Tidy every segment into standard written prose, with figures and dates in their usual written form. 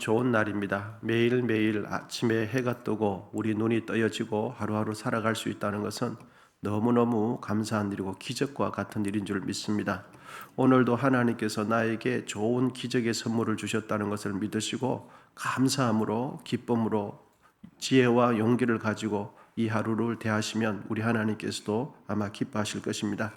좋은 날입니다. 매일매일 아침에 해가 뜨고 우리 눈이 떠여지고 하루하루 살아갈 수 있다는 것은 너무너무 감사한 일이고 기적과 같은 일인 줄 믿습니다. 오늘도 하나님께서 나에게 좋은 기적의 선물을 주셨다는 것을 믿으시고 감사함으로 기쁨으로 지혜와 용기를 가지고 이 하루를 대하시면 우리 하나님께서도 아마 기뻐하실 것입니다.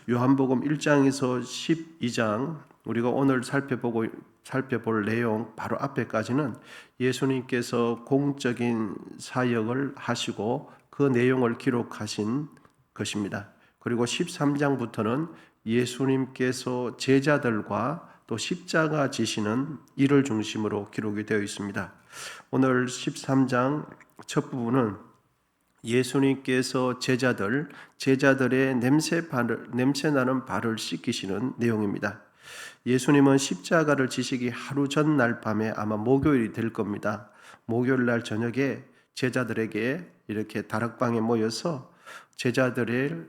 요한복음 1장에서 12장 우리가 오늘 살펴볼 내용 바로 앞에까지는 예수님께서 공적인 사역을 하시고 그 내용을 기록하신 것입니다. 그리고 13장부터는 예수님께서 제자들과 또 십자가 지시는 일을 중심으로 기록이 되어 있습니다. 오늘 13장 첫 부분은 예수님께서 제자들의 냄새나는 발을 씻기시는 내용입니다. 예수님은 십자가를 지시기 하루 전날 밤에 아마 목요일이 될 겁니다. 목요일 날 저녁에 제자들에게 이렇게 다락방에 모여서 제자들의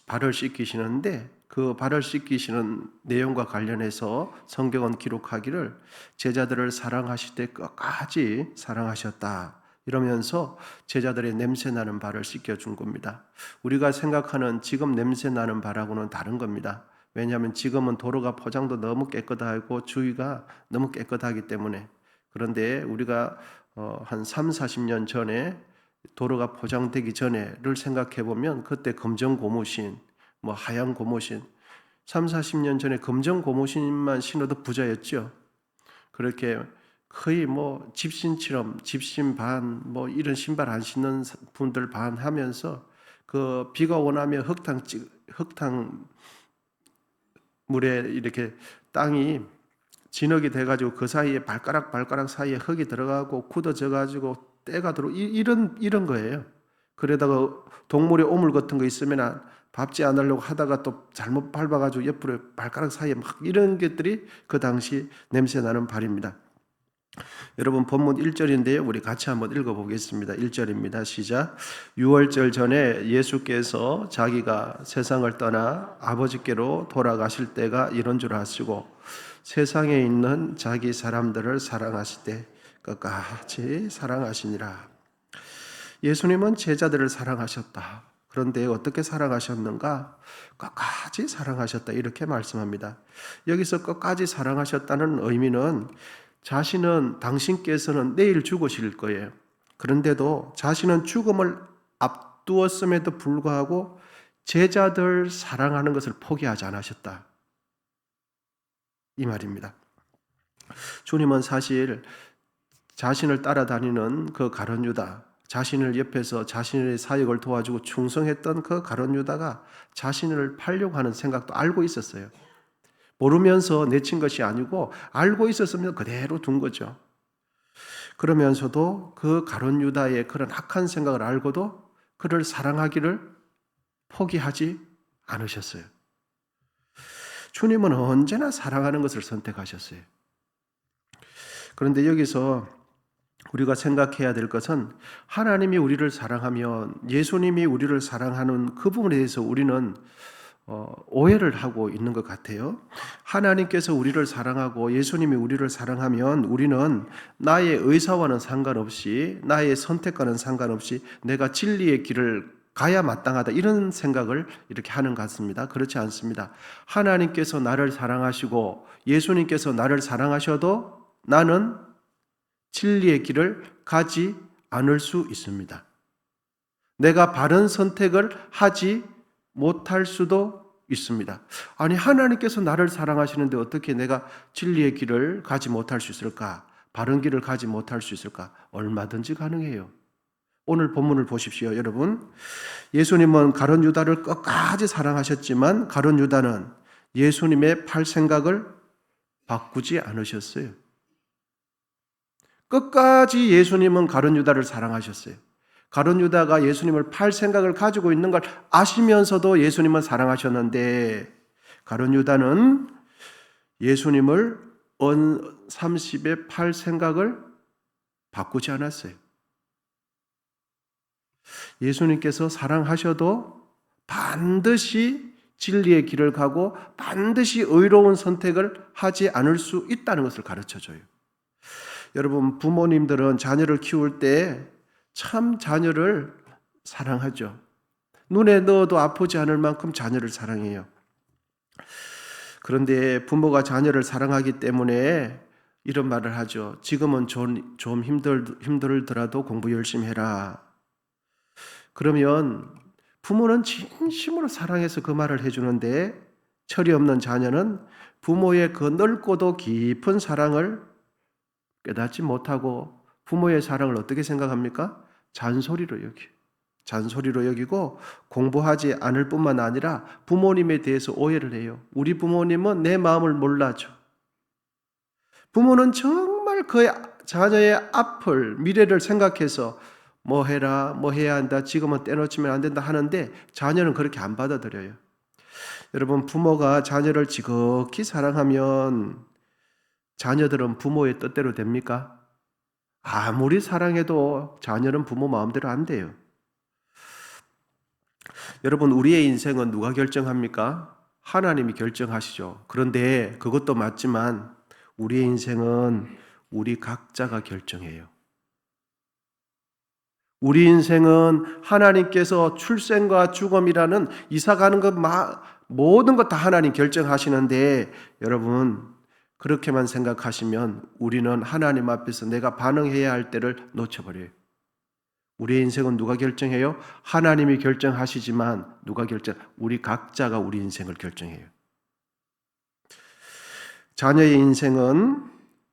발을 씻기시는데 그 발을 씻기시는 내용과 관련해서 성경은 기록하기를 제자들을 사랑하실 때 끝까지 사랑하셨다. 이러면서 제자들의 냄새나는 발을 씻겨준 겁니다. 우리가 생각하는 지금 냄새나는 발하고는 다른 겁니다. 왜냐하면 지금은 도로가 포장도 너무 깨끗하고 주위가 너무 깨끗하기 때문에. 그런데 우리가 한 3, 40년 전에 도로가 포장되기 전에를 생각해 보면 그때 검정 고무신, 하얀 고무신, 3, 40년 전에 검정 고무신만 신어도 부자였죠. 그렇게 거의 집신처럼 집신 반 이런 신발 안 신는 분들 반 하면서 그 비가 오나면 흙탕 물에 이렇게 땅이 진흙이 돼가지고 그 사이에 발가락 사이에 흙이 들어가고 굳어져가지고 때가 들어 이런 거예요. 그러다가 동물의 오물 같은 거 있으면 밟지 않으려고 하다가 또 잘못 밟아가지고 옆으로 발가락 사이에 막 이런 것들이 그 당시 냄새 나는 발입니다. 여러분 본문 1절인데요. 우리 같이 한번 읽어보겠습니다. 1절입니다. 시작. 유월절 전에 예수께서 자기가 세상을 떠나 아버지께로 돌아가실 때가 이런 줄 아시고 세상에 있는 자기 사람들을 사랑하실 때 끝까지 사랑하시니라. 예수님은 제자들을 사랑하셨다. 그런데 어떻게 사랑하셨는가? 끝까지 사랑하셨다. 이렇게 말씀합니다. 여기서 끝까지 사랑하셨다는 의미는 당신께서는 내일 죽으실 거예요. 그런데도 자신은 죽음을 앞두었음에도 불구하고 제자들 사랑하는 것을 포기하지 않으셨다. 이 말입니다. 주님은 사실 자신을 따라다니는 그 가룟 유다, 자신을 옆에서 자신의 사역을 도와주고 충성했던 그 가룟 유다가 자신을 팔려고 하는 생각도 알고 있었어요. 모르면서 내친 것이 아니고 알고 있었으면 그대로 둔 거죠. 그러면서도 그 가룟 유다의 그런 악한 생각을 알고도 그를 사랑하기를 포기하지 않으셨어요. 주님은 언제나 사랑하는 것을 선택하셨어요. 그런데 여기서 우리가 생각해야 될 것은 하나님이 우리를 사랑하면 예수님이 우리를 사랑하는 그 부분에 대해서 우리는 오해를 하고 있는 것 같아요. 하나님께서 우리를 사랑하고 예수님이 우리를 사랑하면 우리는 나의 의사와는 상관없이 나의 선택과는 상관없이 내가 진리의 길을 가야 마땅하다 이런 생각을 이렇게 하는 것 같습니다. 그렇지 않습니다. 하나님께서 나를 사랑하시고 예수님께서 나를 사랑하셔도 나는 진리의 길을 가지 않을 수 있습니다. 내가 바른 선택을 하지 못할 수도 있습니다. 아니 하나님께서 나를 사랑하시는데 어떻게 내가 진리의 길을 가지 못할 수 있을까? 바른 길을 가지 못할 수 있을까? 얼마든지 가능해요. 오늘 본문을 보십시오, 여러분. 예수님은 가룟 유다를 끝까지 사랑하셨지만 가룟 유다는 예수님의 팔 생각을 바꾸지 않으셨어요. 끝까지 예수님은 가룟 유다를 사랑하셨어요. 가룟 유다가 예수님을 팔 생각을 가지고 있는 걸 아시면서도 예수님을 사랑하셨는데 가룟 유다는 예수님을 은 30에 팔 생각을 바꾸지 않았어요. 예수님께서 사랑하셔도 반드시 진리의 길을 가고 반드시 의로운 선택을 하지 않을 수 있다는 것을 가르쳐줘요. 여러분, 부모님들은 자녀를 키울 때 참 자녀를 사랑하죠. 눈에 넣어도 아프지 않을 만큼 자녀를 사랑해요. 그런데 부모가 자녀를 사랑하기 때문에 이런 말을 하죠. 지금은 좀 힘들더라도 공부 열심히 해라. 그러면 부모는 진심으로 사랑해서 그 말을 해주는데 철이 없는 자녀는 부모의 그 넓고도 깊은 사랑을 깨닫지 못하고 부모의 사랑을 어떻게 생각합니까? 잔소리로 여기고 공부하지 않을 뿐만 아니라 부모님에 대해서 오해를 해요. 우리 부모님은 내 마음을 몰라줘. 부모는 정말 그 자녀의 앞을, 미래를 생각해서 뭐 해라, 뭐 해야 한다, 지금은 떼놓치면 안 된다 하는데 자녀는 그렇게 안 받아들여요. 여러분, 부모가 자녀를 지극히 사랑하면 자녀들은 부모의 뜻대로 됩니까? 아무리 사랑해도 자녀는 부모 마음대로 안 돼요. 여러분, 우리의 인생은 누가 결정합니까? 하나님이 결정하시죠. 그런데 그것도 맞지만 우리의 인생은 우리 각자가 결정해요. 우리 인생은 하나님께서 출생과 죽음이라는 이사가는 것 모든 것 다 하나님 결정하시는데 여러분, 그렇게만 생각하시면 우리는 하나님 앞에서 내가 반응해야 할 때를 놓쳐버려요. 우리의 인생은 누가 결정해요? 하나님이 결정하시지만 우리 각자가 우리 인생을 결정해요. 자녀의 인생은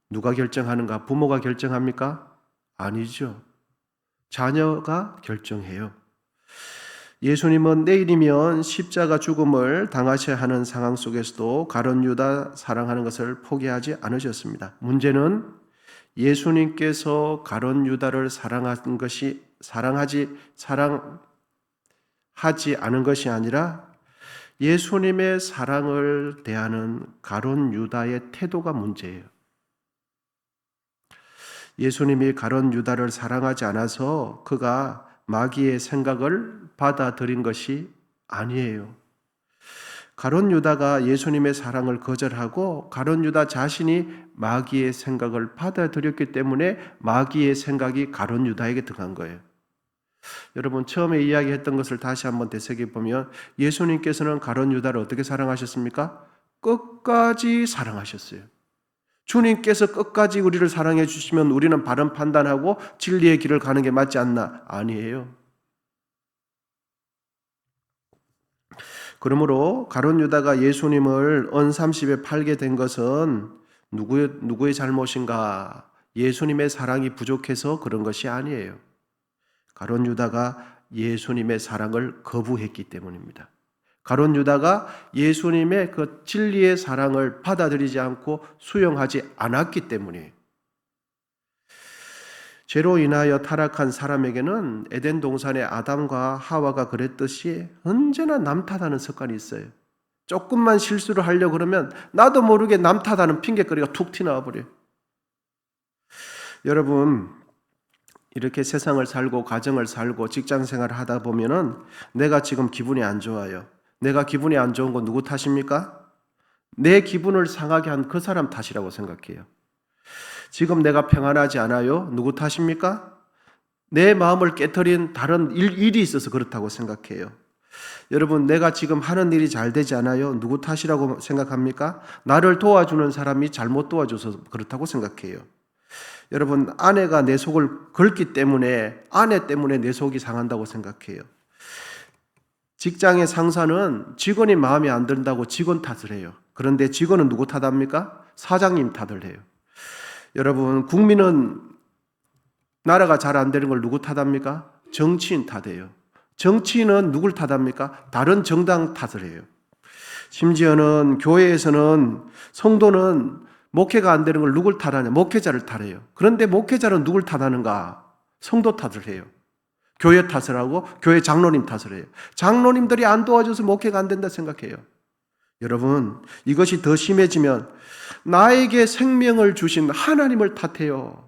누가 결정하는가? 부모가 결정합니까? 아니죠. 자녀가 결정해요. 예수님은 내일이면 십자가 죽음을 당하셔야 하는 상황 속에서도 가룟 유다 사랑하는 것을 포기하지 않으셨습니다. 문제는 예수님께서 가룟 유다를 사랑하지 않은 것이 아니라 예수님의 사랑을 대하는 가룟 유다의 태도가 문제예요. 예수님이 가룟 유다를 사랑하지 않아서 그가 마귀의 생각을 받아들인 것이 아니에요. 가룟 유다가 예수님의 사랑을 거절하고 가룟 유다 자신이 마귀의 생각을 받아들였기 때문에 마귀의 생각이 가룟 유다에게 들어간 거예요. 여러분, 처음에 이야기했던 것을 다시 한번 되새겨보면 예수님께서는 가룟 유다를 어떻게 사랑하셨습니까? 끝까지 사랑하셨어요. 주님께서 끝까지 우리를 사랑해 주시면 우리는 바른 판단하고 진리의 길을 가는 게 맞지 않나? 아니에요. 그러므로 가룟 유다가 예수님을 언30에 팔게 된 것은 누구의 잘못인가? 예수님의 사랑이 부족해서 그런 것이 아니에요. 가룟 유다가 예수님의 사랑을 거부했기 때문입니다. 가룟 유다가 예수님의 그 진리의 사랑을 받아들이지 않고 수용하지 않았기 때문이에요. 죄로 인하여 타락한 사람에게는 에덴 동산의 아담과 하와가 그랬듯이 언제나 남 탓하는 습관이 있어요. 조금만 실수를 하려고 그러면 나도 모르게 남 탓하는 핑계거리가 툭 튀어나와 버려요. 여러분, 이렇게 세상을 살고 가정을 살고 직장 생활을 하다 보면은 내가 지금 기분이 안 좋아요. 내가 기분이 안 좋은 건 누구 탓입니까? 내 기분을 상하게 한 그 사람 탓이라고 생각해요. 지금 내가 평안하지 않아요? 누구 탓입니까? 내 마음을 깨트린 다른 일이 있어서 그렇다고 생각해요. 여러분, 내가 지금 하는 일이 잘 되지 않아요? 누구 탓이라고 생각합니까? 나를 도와주는 사람이 잘못 도와줘서 그렇다고 생각해요. 여러분, 아내가 내 속을 긁기 때문에 아내 때문에 내 속이 상한다고 생각해요. 직장의 상사는 직원이 마음에 안 든다고 직원 탓을 해요. 그런데 직원은 누구 탓합니까? 사장님 탓을 해요. 여러분, 국민은 나라가 잘 안 되는 걸 누구 탓합니까? 정치인 탓해요. 정치인은 누굴 탓합니까? 다른 정당 탓을 해요. 심지어는 교회에서는 성도는 목회가 안 되는 걸 누굴 탓하냐? 목회자를 탓해요. 그런데 목회자는 누굴 탓하는가? 성도 탓을 해요. 교회 탓을 하고 교회 장로님 탓을 해요. 장로님들이 안 도와줘서 목회가 안 된다 생각해요. 여러분, 이것이 더 심해지면 나에게 생명을 주신 하나님을 탓해요.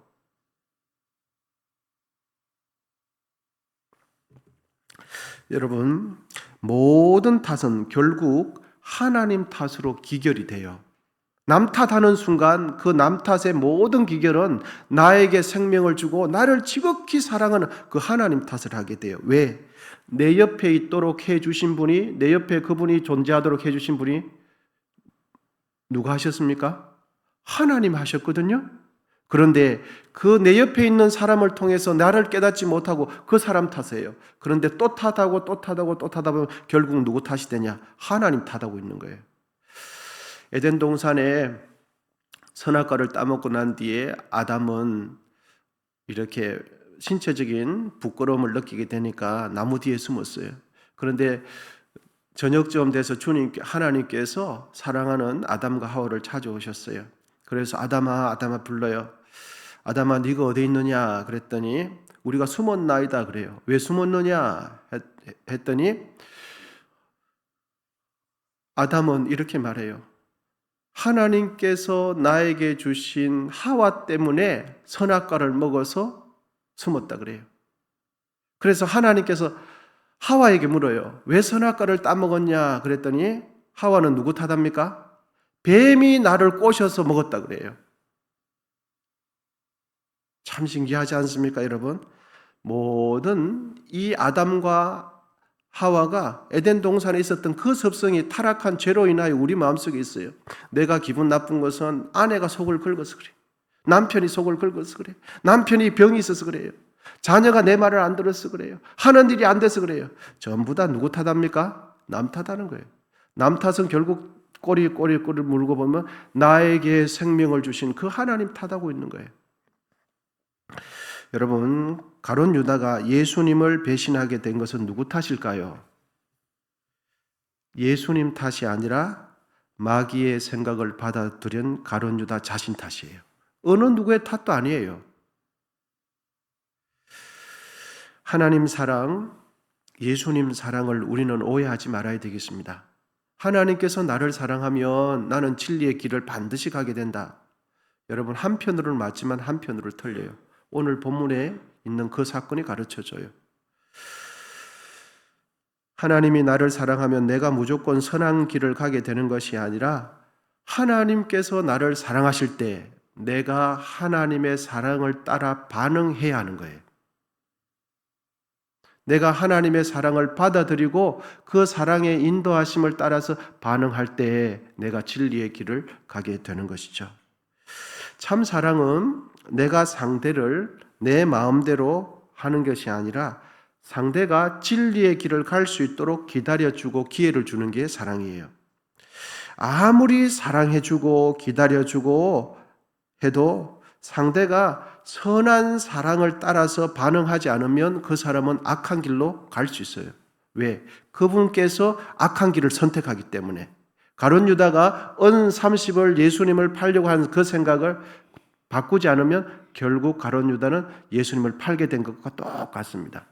여러분, 모든 탓은 결국 하나님 탓으로 기결이 돼요. 남 탓하는 순간 그 남 탓의 모든 기결은 나에게 생명을 주고 나를 지극히 사랑하는 그 하나님 탓을 하게 돼요. 왜? 내 옆에 있도록 해주신 분이, 내 옆에 그분이 존재하도록 해주신 분이 누가 하셨습니까? 하나님 하셨거든요. 그런데 그 내 옆에 있는 사람을 통해서 나를 깨닫지 못하고 그 사람 탓이에요. 그런데 또 탓하고 또 탓하고 또 탓하다 보면 결국 누구 탓이 되냐? 하나님 탓하고 있는 거예요. 에덴 동산에 선악과를 따먹고 난 뒤에 아담은 이렇게 신체적인 부끄러움을 느끼게 되니까 나무 뒤에 숨었어요. 그런데 저녁쯤 돼서 하나님께서 사랑하는 아담과 하와를 찾아오셨어요. 그래서 아담아 불러요. 아담아 네가 어디 있느냐 그랬더니 우리가 숨었나이다 그래요. 왜 숨었느냐 했더니 아담은 이렇게 말해요. 하나님께서 나에게 주신 하와 때문에 선악과를 먹어서 숨었다 그래요. 그래서 하나님께서 하와에게 물어요. 왜 선악과를 따먹었냐 그랬더니 하와는 누구 탓합니까? 뱀이 나를 꼬셔서 먹었다 그래요. 참 신기하지 않습니까, 여러분? 모든 이 아담과 하와가 에덴 동산에 있었던 그 습성이 타락한 죄로 인하여 우리 마음속에 있어요. 내가 기분 나쁜 것은 아내가 속을 긁어서 그래. 남편이 속을 긁어서 그래. 남편이 병이 있어서 그래요. 자녀가 내 말을 안 들어서 그래요. 하는 일이 안 돼서 그래요. 전부 다 누구 탓합니까? 남 탓하는 거예요. 남 탓은 결국 꼬리를 물고 보면 나에게 생명을 주신 그 하나님 탓하고 있는 거예요. 여러분, 가룟 유다가 예수님을 배신하게 된 것은 누구 탓일까요? 예수님 탓이 아니라 마귀의 생각을 받아들인 가룟 유다 자신 탓이에요. 어느 누구의 탓도 아니에요. 하나님 사랑, 예수님 사랑을 우리는 오해하지 말아야 되겠습니다. 하나님께서 나를 사랑하면 나는 진리의 길을 반드시 가게 된다. 여러분, 한편으로는 맞지만 한편으로 틀려요. 오늘 본문에 있는 그 사건이 가르쳐줘요. 하나님이 나를 사랑하면 내가 무조건 선한 길을 가게 되는 것이 아니라 하나님께서 나를 사랑하실 때 내가 하나님의 사랑을 따라 반응해야 하는 거예요. 내가 하나님의 사랑을 받아들이고 그 사랑의 인도하심을 따라서 반응할 때에 내가 진리의 길을 가게 되는 것이죠. 참 사랑은 내가 상대를 내 마음대로 하는 것이 아니라 상대가 진리의 길을 갈 수 있도록 기다려주고 기회를 주는 게 사랑이에요. 아무리 사랑해주고 기다려주고 해도 상대가 선한 사랑을 따라서 반응하지 않으면 그 사람은 악한 길로 갈 수 있어요. 왜? 그분께서 악한 길을 선택하기 때문에. 가룟 유다가 은 30을 예수님을 팔려고 한 그 생각을 바꾸지 않으면 결국 가룟 유다는 예수님을 팔게 된 것과 똑같습니다.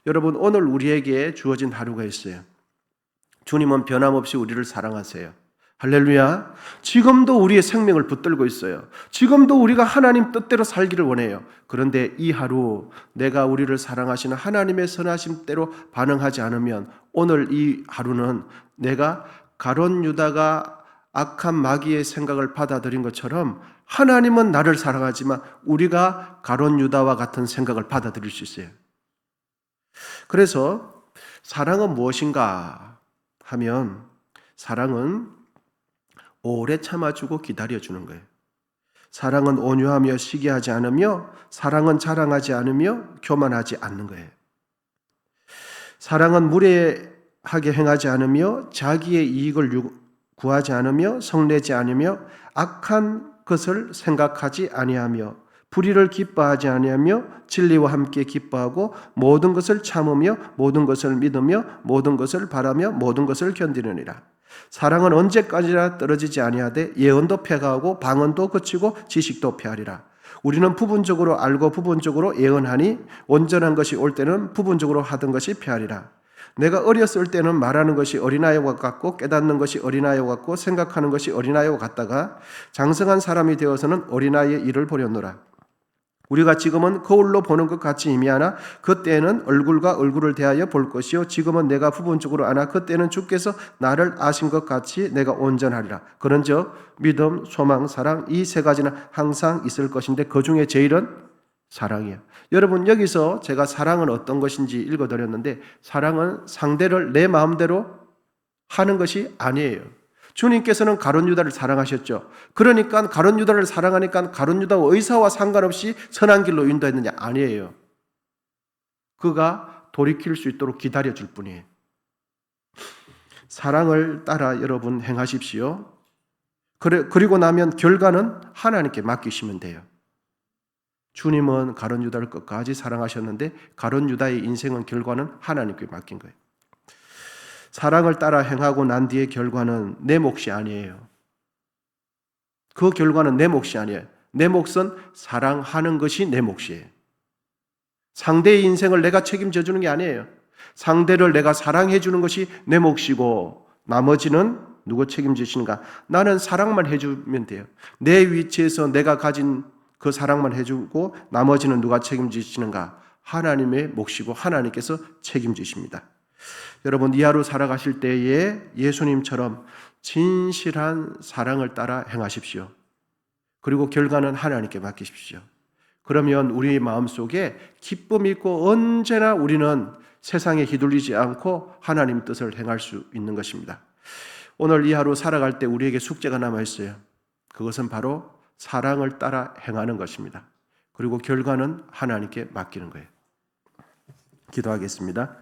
여러분, 오늘 우리에게 주어진 하루가 있어요. 주님은 변함없이 우리를 사랑하세요. 할렐루야. 지금도 우리의 생명을 붙들고 있어요. 지금도 우리가 하나님 뜻대로 살기를 원해요. 그런데 이 하루 내가 우리를 사랑하시는 하나님의 선하심대로 반응하지 않으면 오늘 이 하루는 내가 가룟 유다가 악한 마귀의 생각을 받아들인 것처럼 하나님은 나를 사랑하지만 우리가 가룟 유다와 같은 생각을 받아들일 수 있어요. 그래서 사랑은 무엇인가 하면 사랑은 오래 참아주고 기다려주는 거예요. 사랑은 온유하며 시기하지 않으며 사랑은 자랑하지 않으며 교만하지 않는 거예요. 사랑은 무례하게 행하지 않으며 자기의 이익을 구하지 않으며 성내지 않으며 악한 것을 생각하지 아니하며 불의를 기뻐하지 아니하며 진리와 함께 기뻐하고 모든 것을 참으며 모든 것을 믿으며 모든 것을 바라며 모든 것을 견디느니라. 사랑은 언제까지나 떨어지지 아니하되 예언도 폐가하고 방언도 그치고 지식도 폐하리라. 우리는 부분적으로 알고 부분적으로 예언하니 온전한 것이 올 때는 부분적으로 하던 것이 폐하리라. 내가 어렸을 때는 말하는 것이 어린아이와 같고 깨닫는 것이 어린아이와 같고 생각하는 것이 어린아이와 같다가 장성한 사람이 되어서는 어린아이의 일을 버렸노라. 우리가 지금은 거울로 보는 것 같이 희미하나 그때는 얼굴과 얼굴을 대하여 볼 것이요 지금은 내가 부분적으로 아나 그때는 주께서 나를 아신 것 같이 내가 온전하리라. 그런즉 믿음, 소망, 사랑 이 세 가지는 항상 있을 것인데 그 중에 제일은 사랑이에요. 여러분 여기서 제가 사랑은 어떤 것인지 읽어드렸는데 사랑은 상대를 내 마음대로 하는 것이 아니에요. 주님께서는 가룟 유다를 사랑하셨죠. 그러니까 가룟 유다를 사랑하니까 가룟 유다와 의사와 상관없이 선한 길로 인도했느냐? 아니에요. 그가 돌이킬 수 있도록 기다려줄 뿐이에요. 사랑을 따라 여러분 행하십시오. 그리고 나면 결과는 하나님께 맡기시면 돼요. 주님은 가룟 유다를 끝까지 사랑하셨는데 가룟 유다의 인생은 결과는 하나님께 맡긴 거예요. 사랑을 따라 행하고 난 뒤의 결과는 내 몫이 아니에요. 그 결과는 내 몫이 아니에요. 내 몫은 사랑하는 것이 내 몫이에요. 상대의 인생을 내가 책임져 주는 게 아니에요. 상대를 내가 사랑해 주는 것이 내 몫이고 나머지는 누구 책임지시는가? 나는 사랑만 해주면 돼요. 내 위치에서 내가 가진 그 사랑만 해주고 나머지는 누가 책임지시는가? 하나님의 몫이고 하나님께서 책임지십니다. 여러분 이 하루 살아가실 때에 예수님처럼 진실한 사랑을 따라 행하십시오. 그리고 결과는 하나님께 맡기십시오. 그러면 우리 마음속에 기쁨이 있고 언제나 우리는 세상에 휘둘리지 않고 하나님 뜻을 행할 수 있는 것입니다. 오늘 이 하루 살아갈 때 우리에게 숙제가 남아있어요. 그것은 바로 사랑을 따라 행하는 것입니다. 그리고 결과는 하나님께 맡기는 거예요. 기도하겠습니다.